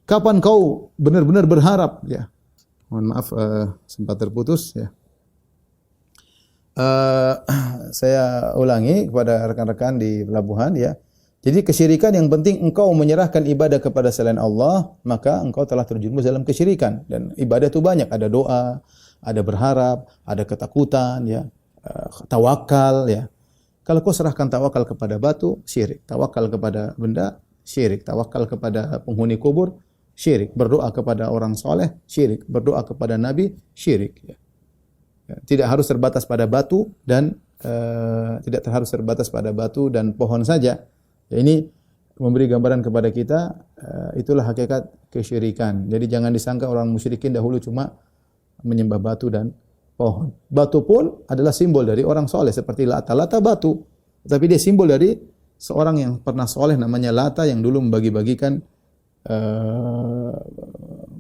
Kapan kau benar-benar berharap, ya. Mohon maaf sempat terputus, ya. Saya ulangi kepada rekan-rekan di pelabuhan, ya. Jadi kesyirikan yang penting engkau menyerahkan ibadah kepada selain Allah, maka engkau telah terjerumus dalam kesyirikan. Dan ibadah itu banyak, ada doa, ada berharap, ada ketakutan, ya, tawakal, ya. Kalau kau serahkan tawakal kepada batu, syirik. Tawakal kepada benda, syirik. Tawakal kepada penghuni kubur, syirik. Berdoa kepada orang soleh, syirik. Berdoa kepada nabi, syirik, ya. Tidak harus terbatas pada batu dan harus terbatas pada batu dan pohon saja. Ya, ini memberi gambaran kepada kita, itulah hakikat kesyirikan. Jadi jangan disangka orang musyrikin dahulu cuma menyembah batu dan pohon. Batu pun adalah simbol dari orang soleh seperti Lata. Lata batu, tapi dia simbol dari seorang yang pernah soleh namanya Lata yang dulu membagi-bagikan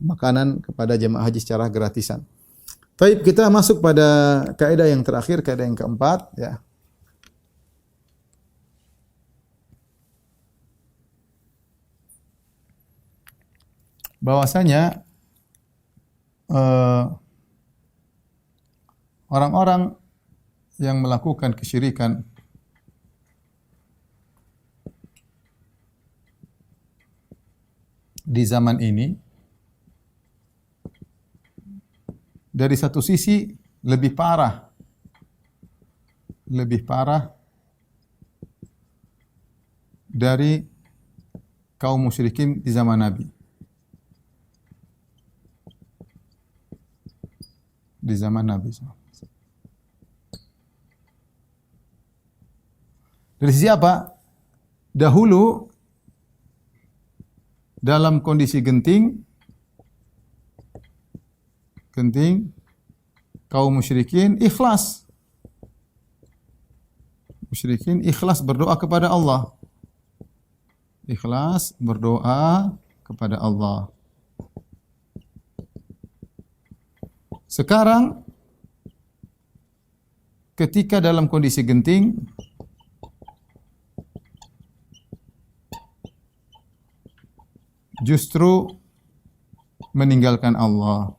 makanan kepada jemaah haji secara gratisan. Baik, kita masuk pada kaidah yang terakhir, kaidah yang keempat, ya. Bahwasanya orang-orang yang melakukan kesyirikan di zaman ini dari satu sisi lebih parah dari kaum musyrikin di zaman Nabi. Di zaman Nabi. Dari sisi apa? Dahulu dalam kondisi genting kaum musyrikin ikhlas. Musyrikin ikhlas berdoa kepada Allah. Ikhlas berdoa kepada Allah. Sekarang ketika dalam kondisi genting, justru meninggalkan Allah.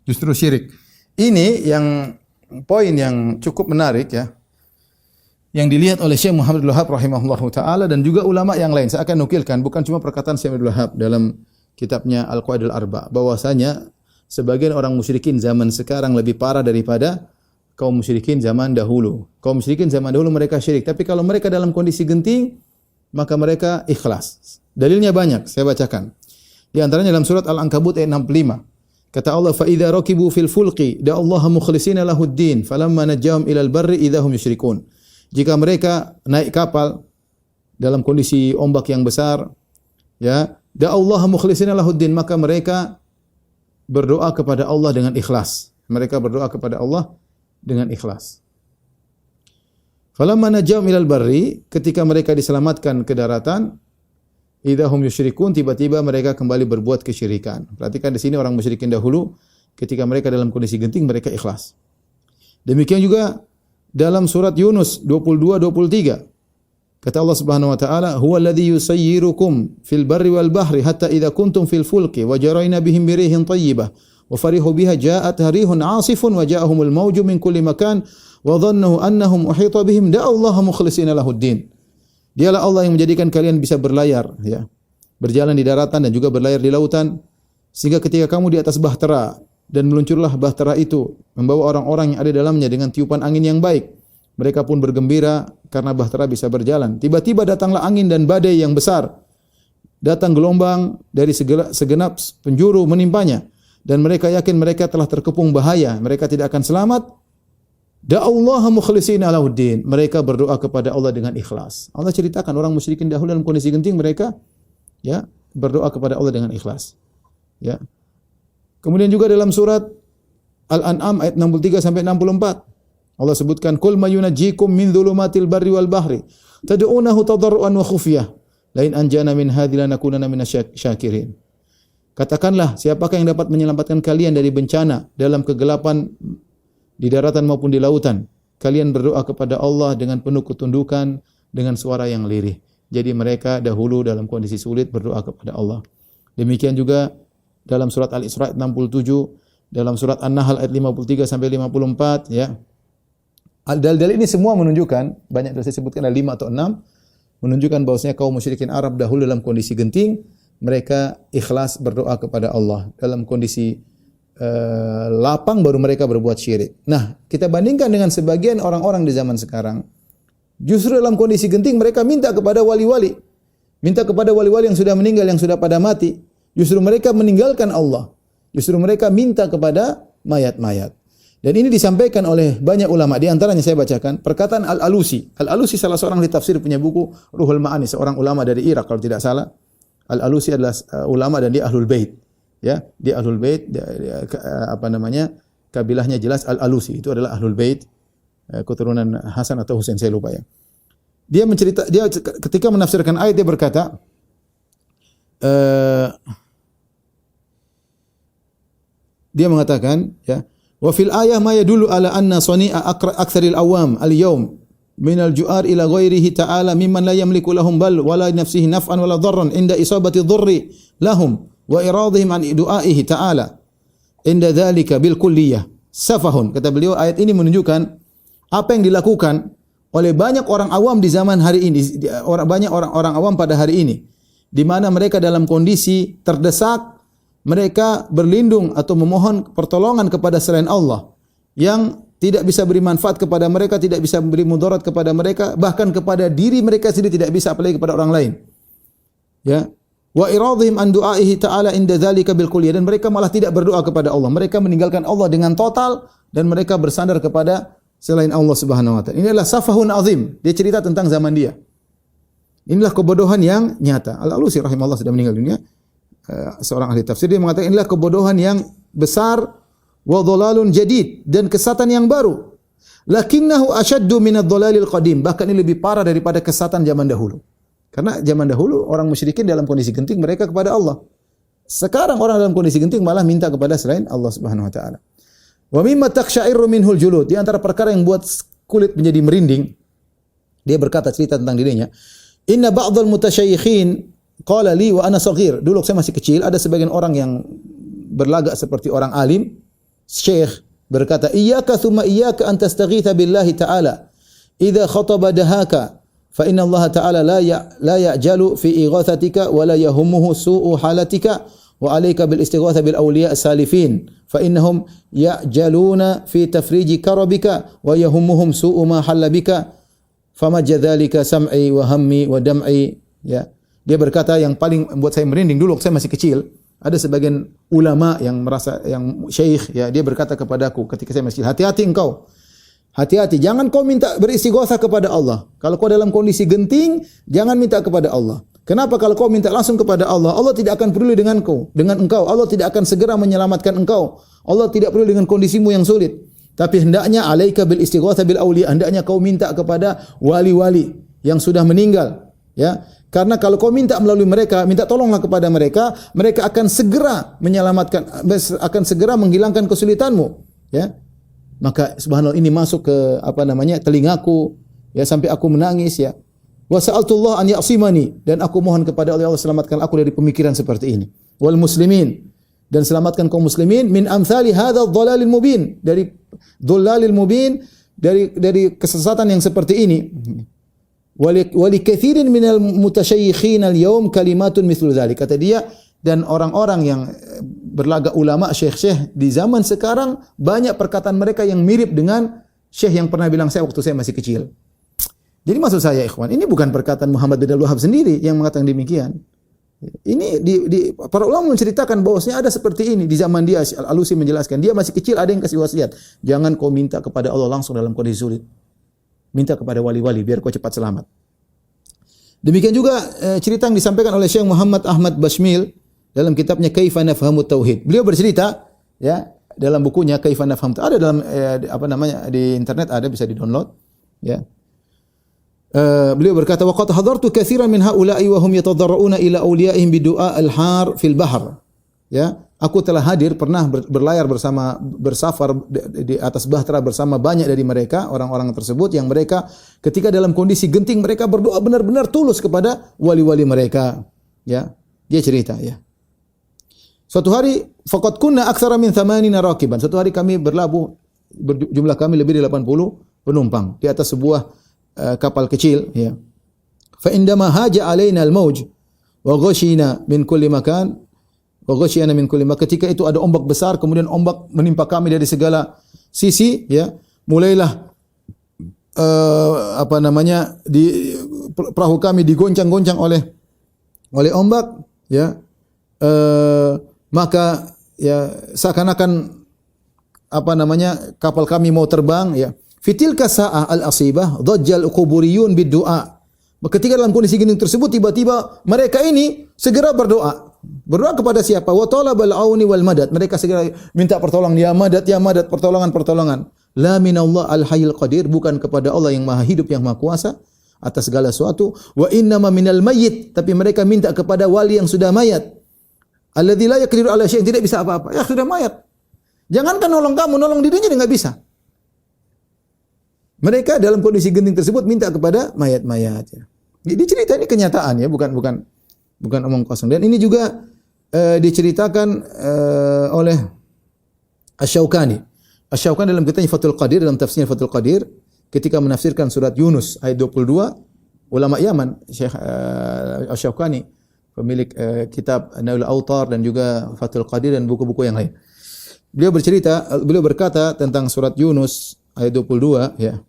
Justru syirik. Ini yang poin yang cukup menarik ya. Yang dilihat oleh Syekh Muhammad Abdul Wahhab rahimahullahu taala dan juga ulama yang lain. Saya akan nukilkan bukan cuma perkataan Syekh Abdul Wahhab dalam kitabnya Al-Qawaidul Arba bahwasanya sebagian orang musyrikin zaman sekarang lebih parah daripada kaum musyrikin zaman dahulu. Kaum musyrikin zaman dahulu mereka syirik, tapi kalau mereka dalam kondisi genting maka mereka ikhlas. Dalilnya banyak, saya bacakan. Di antaranya dalam surat Al-Ankabut ayat 65. Kata Allah, "Fa idza rakibu fil fulqi da Allah mukhlishina lahuddin, falamma najjahum ilal barri idza hum yusyrikun." Jika mereka naik kapal dalam kondisi ombak yang besar, ya, da Allah mukhlishina lahuddin, maka mereka berdoa kepada Allah dengan ikhlas. Mereka berdoa kepada Allah dengan ikhlas. Falamma najjahum ilal barri, ketika mereka diselamatkan ke daratan, idahum yusyrikun, tiba-tiba mereka kembali berbuat kesyirikan. Perhatikan di sini orang musyrikin dahulu ketika mereka dalam kondisi genting mereka ikhlas. Demikian juga dalam surat Yunus 22-23. Kata Allah Subhanahu wa taala, "Huwa alladhi yusayyirukum fil barri wal bahri hatta idza kuntum fil fulki wa jarayna bihim birihin thayyibah wa farihu biha ja'at rihun 'asifun wa ja'ahumul mawju min kulli makan wa dhannu annahum uhita bihim da'a Allah mukhlishina lahuddin." Dialah Allah yang menjadikan kalian bisa berlayar, ya, berjalan di daratan dan juga berlayar di lautan, sehingga ketika kamu di atas bahtera dan meluncurlah bahtera itu membawa orang-orang yang ada dalamnya dengan tiupan angin yang baik, mereka pun bergembira karena bahtera bisa berjalan. Tiba-tiba datanglah angin dan badai yang besar, datang gelombang dari segenap penjuru menimpanya, dan mereka yakin mereka telah terkepung bahaya, mereka tidak akan selamat. Da'allaha mukhlishina lahuddin. Mereka berdoa kepada Allah dengan ikhlas. Allah ceritakan orang musyrikin dahulu dalam kondisi genting mereka ya berdoa kepada Allah dengan ikhlas. Ya. Kemudian juga dalam surat Al-An'am ayat 63 sampai 64 Allah sebutkan qul may yunajjikum min dhulumatil barri wal bahri tad'unahu tadarruan wa khufyah la in anjana min hadhihi lanakunanna minasyakirin. Katakanlah, siapakah yang dapat menyelamatkan kalian dari bencana dalam kegelapan di daratan maupun di lautan? Kalian berdoa kepada Allah dengan penuh ketundukan, dengan suara yang lirih. Jadi mereka dahulu dalam kondisi sulit berdoa kepada Allah. Demikian juga dalam surat Al-Isra 67, dalam surat An-Nahl ayat 53 sampai 54, ya. Dalil ini semua menunjukkan, banyak yang saya sebutkan ada 5 atau 6, menunjukkan bahwasanya kaum musyrikin Arab dahulu dalam kondisi genting, mereka ikhlas berdoa kepada Allah. Dalam kondisi lapang baru mereka berbuat syirik. Nah, kita bandingkan dengan sebagian orang-orang di zaman sekarang. Justru dalam kondisi genting mereka minta kepada wali-wali. Minta kepada wali-wali yang sudah meninggal, yang sudah pada mati. Justru mereka meninggalkan Allah. Justru mereka minta kepada mayat-mayat. Dan ini disampaikan oleh banyak ulama. Di antaranya saya bacakan perkataan Al-Alusi. Al-Alusi salah seorang ahli tafsir, punya buku Ruhul Ma'ani, seorang ulama dari Irak kalau tidak salah. Al-Alusi adalah ulama dan dia Ahlul Bait. Ya, dia Ahlul Bait, kabilahnya jelas Al-Alusi, itu adalah Ahlul Bait, keturunan Hasan atau Husain, saya lupa ya. Dia ketika menafsirkan ayat dia berkata, dia mengatakan, ya, wa fil ayah ma yadullu ala anna sani'a aktsaril awam al-yawm min al-ju'ar ila ghairihi ta'ala mimman la yamliku lahum bal wala nafsihi naf'an wala dharran inda isabati dhurri lahum wa iradihim an du'aihi ta'ala inda dzalika bil kulliyah safahun. Kata beliau, ayat ini menunjukkan apa yang dilakukan oleh banyak orang awam di zaman hari ini, banyak orang awam pada hari ini, di mana mereka dalam kondisi terdesak, mereka berlindung atau memohon pertolongan kepada selain Allah yang tidak bisa beri manfaat kepada mereka, tidak bisa beri mudarat kepada mereka, bahkan kepada diri mereka sendiri tidak bisa, apalagi kepada orang lain. Ya. Wa iradhim an du'aihi ta'ala inda dzalika bil kulliyah, dan mereka malah tidak berdoa kepada Allah. Mereka meninggalkan Allah dengan total dan mereka bersandar kepada selain Allah Subhanahu wa taala. Ini adalah safahun azim. Dia cerita tentang zaman dia. Inilah kebodohan yang nyata. Al-Alusi rahimahullah sudah meninggal dunia, seorang ahli tafsir. Dia mengatakan inilah kebodohan yang besar wa dhalalun jadid, dan kesatan yang baru. Lakinnahu ashaddu min ad-dhalalil qadim. Bahkan ini lebih parah daripada kesesatan zaman dahulu. Karena zaman dahulu orang musyrikin dalam kondisi genting mereka kepada Allah. Sekarang orang dalam kondisi genting malah minta kepada selain Allah Subhanahu wa taala. Wa mimma taqsha'iru minhul julud. Di antara perkara yang buat kulit menjadi merinding, dia berkata cerita tentang dirinya, "Inna ba'dhal mutasyayikhin qala li wa ana shaghir." Dulu saya masih kecil, ada sebagian orang yang berlagak seperti orang alim, syekh, berkata, "Iyyaka thumma iyyaka an tastaghitha billahi ta'ala. Idza khataba dahaka, fa inna Allah ta'ala la ya'jalu fi ighathatika wa la yahummuhu su'u halatika wa 'alaika bil istighatha bil awliya salifin, fa innahum ya'jaluna fi tafriji karabika wa yahummuhum su'u ma halla bika, fama jadzalika sam'i wa hammi wa dam'i." Ya. Dia berkata yang paling membuat saya merinding dulu waktu saya masih kecil, ada sebagian ulama yang merasa yang syekh, ya, dia berkata kepadaku ketika saya masih kecil, "Hati-hati engkau. Hati-hati, jangan kau minta beristighatsah kepada Allah. Kalau kau dalam kondisi genting, jangan minta kepada Allah. Kenapa? Kalau kau minta langsung kepada Allah, Allah tidak akan peduli dengan engkau. Allah tidak akan segera menyelamatkan engkau. Allah tidak peduli dengan kondisimu yang sulit. Tapi hendaknya alaika bil istighatsah bil auliya, hendaknya kau minta kepada wali-wali yang sudah meninggal, ya. Karena kalau kau minta melalui mereka, minta tolonglah kepada mereka, mereka akan segera menyelamatkan, akan segera menghilangkan kesulitanmu, ya." Maka subhanallah ini masuk ke telingaku, ya, sampai aku menangis, ya. Wa sa'altullah an ya'simani, dan aku mohon kepada Allah, Allah selamatkan aku dari pemikiran seperti ini. Wal muslimin, dan selamatkan kaum muslimin min amsali hadzal dhalalil mubin, dari dhalalil mubin, dari kesesatan yang seperti ini. Wali kathirin minal mutasyayikhin al-yawm kalimatun mithlu dzalik. Kata dia, dan orang-orang yang berlagak ulama, syekh-syekh di zaman sekarang, banyak perkataan mereka yang mirip dengan syekh yang pernah bilang saya waktu saya masih kecil. Jadi maksud saya, ikhwan, ini bukan perkataan Muhammad bin Abdul Wahhab sendiri yang mengatakan demikian. Ini para ulama menceritakan bahwasanya ada seperti ini di zaman dia. Al-Alusi menjelaskan, dia masih kecil, ada yang kasih wasiat, jangan kau minta kepada Allah langsung dalam kondisi sulit. Minta kepada wali-wali biar kau cepat selamat. Demikian juga cerita yang disampaikan oleh Syekh Muhammad Ahmad Bashmil dalam kitabnya Kaifa Nafhamu Tauhid. Beliau bercerita, ya, dalam bukunya Kaifa Nafhamu Tauhid, ada dalam di internet, ada, bisa di-download, ya. Beliau berkata, "Wa qad hadartu katsiran min haula'i wa hum yatadarra'una ila awliyaihim bidu'a al-har fil bahr." Ya, aku telah hadir, pernah berlayar bersafar di atas bahtera bersama banyak dari mereka, orang-orang tersebut yang mereka ketika dalam kondisi genting mereka berdoa benar-benar tulus kepada wali-wali mereka, ya. Dia cerita, ya. Suatu hari, faqad kunna aktsara min 80 rakiban. Suatu hari kami berlabuh, jumlah kami lebih dari 80 penumpang di atas sebuah kapal kecil, ya. Fa indama haja alaina al-mawj wa ghashina min kulli makan. Ketika itu ada ombak besar, kemudian ombak menimpa kami dari segala sisi, ya. Mulailah di perahu kami digoncang-goncang oleh ombak, ya. Maka, ya, seakan-akan kapal kami mau terbang, ya. Fitilka sa'ah al-asibah dhajjal quburiyun bid-du'a. Ketika dalam kondisi gini tersebut, tiba-tiba mereka ini segera berdoa. Berdoa kepada siapa? Wa talabal auni wal madad. Mereka segera minta pertolongan, ya madad, pertolongan. La minallah al-hayyul qadir, bukan kepada Allah yang Maha Hidup, yang Maha Kuasa atas segala sesuatu. Wa innama minal mayyit, tapi mereka minta kepada wali yang sudah mayat. Alladzi la yaqdiru ala syai'in, tidak bisa apa-apa. Ya, sudah mayat. Jangankan nolong kamu, nolong dirinya dia enggak bisa. Mereka dalam kondisi genting tersebut minta kepada mayat-mayat, ya. Jadi cerita ini kenyataan, ya, bukan omong kosong. Dan ini juga diceritakan oleh Asy-Syaukani. Asy-Syaukani dalam kitabnya Fathul Qadir, dalam tafsirnya Fathul Qadir, ketika menafsirkan surat Yunus ayat 22, ulama Yaman, Syekh Asy-Syaukani, pemilik kitab Nailul Autar dan juga Fathul Qadir dan buku-buku yang lain. Beliau berkata tentang surat Yunus ayat 22, ya.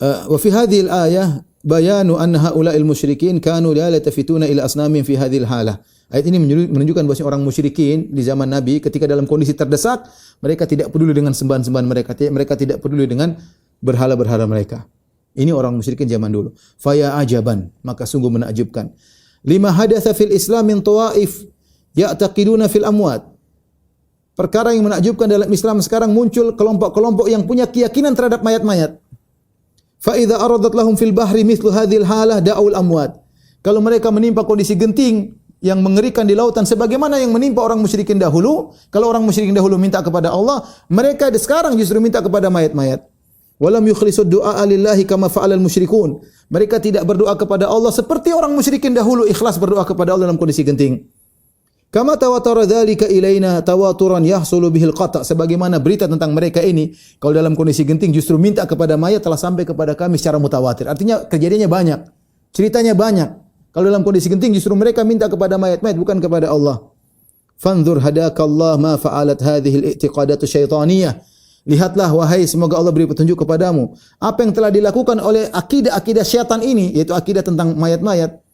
Wa fi hadhihi al-ayah bayanu anna haula'il musyrikin kanu la yaltafituna ila asnamin fi hadhihi al-halah. Ayat ini menunjukkan bahwa orang musyrikin di zaman Nabi ketika dalam kondisi terdesak, mereka tidak peduli dengan sembahan-sembahan mereka tidak peduli dengan berhala-berhala mereka. Ini orang musyrikin zaman dulu. Faya ajaban, maka sungguh menakjubkan. Lima hadatsa fil Islam min tawaif ya'taqiduna fil amwat. perkara yang menakjubkan dalam Islam sekarang muncul kelompok-kelompok yang punya keyakinan terhadap mayat-mayat. Fa idza aradat lahum fil bahri mithlu hadhil halah da'ul amwat. Kalau mereka menimpa kondisi genting yang mengerikan di lautan sebagaimana yang menimpa orang musyrikin dahulu, kalau orang musyrikin dahulu minta kepada Allah, mereka sekarang justru minta kepada mayat-mayat. Walam yukhlisud du'a lillahi kama fa'alal musyrikun. Mereka tidak berdoa kepada Allah seperti orang musyrikin dahulu ikhlas berdoa kepada Allah dalam kondisi genting. Kama tawatara dzalika ilaina tawaturan yahsulu bihil qata. Sebagaimana berita tentang mereka ini kalau dalam kondisi genting justru minta kepada mayat telah sampai kepada kami secara mutawatir. Artinya kejadiannya banyak, ceritanya banyak. Kalau dalam kondisi genting justru mereka minta kepada mayat-mayat bukan kepada Allah. Fanzur hadakallah ma fa'alat hadhihi al-i'tiqadatu syaitaniyah. Lihatlah wahai semoga Allah beri petunjuk kepadamu apa yang telah dilakukan oleh akidah-akidah syaitan ini, yaitu akidah tentang mayat-mayat.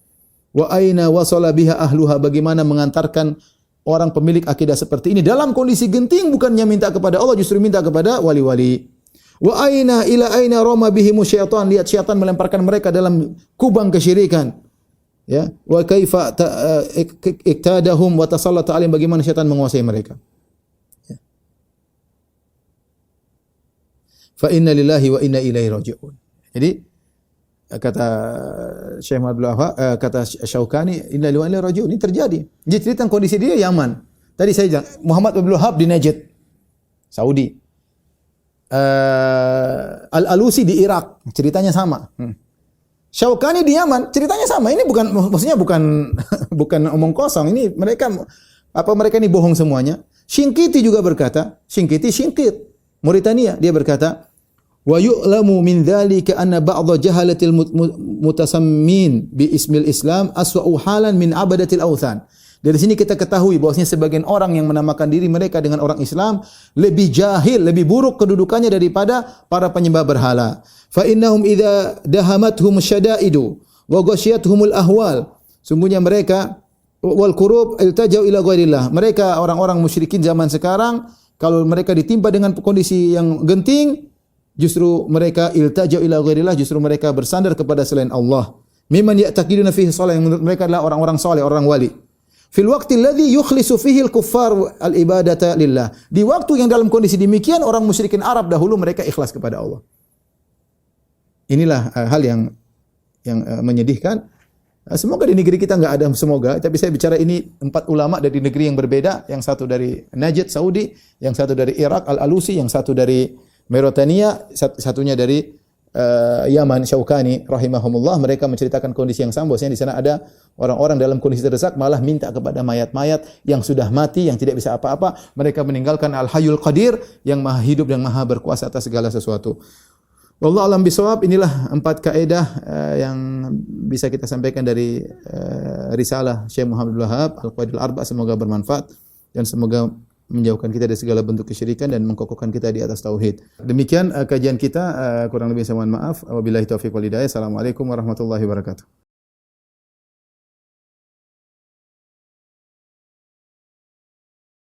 Wa aina wasala biha ahluha, bagaimana mengantarkan orang pemilik akidah seperti ini dalam kondisi genting bukannya minta kepada Allah justru minta kepada wali-wali. Wa aina ila aina rama bihimu syaitan, lihat syaitan melemparkan mereka dalam kubang kesyirikan. Ya, wa kaifa iktadahum wa tasallata alaihim, bagaimana syaitan menguasai mereka. Ya. Fa inna lillahi wa inna ilaihi raji'un. Jadi kata Syekh Abdul Wahab, kata Syaukani, inna lillahi wa inna ilaihi raji'un. Ini terjadi. Dia cerita kondisi dia Yaman. Tadi saya bilang Muhammad Abdul Wahab di Najd, Saudi. Al-Alusi di Irak, ceritanya sama. Syaukani di Yaman, ceritanya sama. Ini bukan maksudnya bukan omong kosong. Ini mereka ini bohong semuanya. Shinqiti juga berkata, Shinqit, Mauritania, dia berkata, wa yu'lamu min dzalika anna ba'dha jahalatil mutasammin bi ismil Islam aswa'u halan min abadatil authan. Dari sini kita ketahui bahwasanya sebagian orang yang menamakan diri mereka dengan orang Islam lebih jahil, lebih buruk kedudukannya daripada para penyembah berhala. Fa innahum idza dahamathum syada'idu wa ghasyiyatuhumul ahwal. Sungguhnya mereka wal qurub iltajau ila ghairillah. Mereka orang-orang musyrikin zaman sekarang kalau mereka ditimpa dengan kondisi yang genting, justru mereka iltajau ila ghairillah, justru mereka bersandar kepada selain Allah. Mimman ya'taqiduna fihi shalah, yang menurut mereka adalah orang-orang saleh, orang wali. Fil waqti alladhi yukhlisu fihi al-kuffar al-ibadata lillah. Di waktu yang dalam kondisi demikian orang musyrikin Arab dahulu mereka ikhlas kepada Allah. Inilah hal yang menyedihkan. Semoga di negeri kita enggak ada, semoga. Tapi saya bicara ini 4 ulama dari negeri yang berbeda, yang satu dari Najd Saudi, yang satu dari Irak Al-Alusi, yang satu dari Mauritania, satunya dari Yaman Syaukani rahimahumullah. Mereka menceritakan kondisi yang sama, bahwasanya di sana ada orang-orang dalam kondisi terdesak malah minta kepada mayat-mayat yang sudah mati, yang tidak bisa apa-apa. Mereka meninggalkan Al-Hayyul Qadir yang maha hidup dan maha berkuasa atas segala sesuatu. Wallahu a'lam bishawab. Inilah 4 kaidah yang bisa kita sampaikan dari risalah Syekh Muhammad Abdul Wahab Al-Qawaidul Arba'. Semoga bermanfaat dan semoga menjauhkan kita dari segala bentuk kesyirikan dan mengkokohkan kita di atas tauhid. Demikian kajian kita, kurang lebih saya mohon maaf. Wabillahi taufiq wal hidayah. Assalamualaikum warahmatullahi wabarakatuh.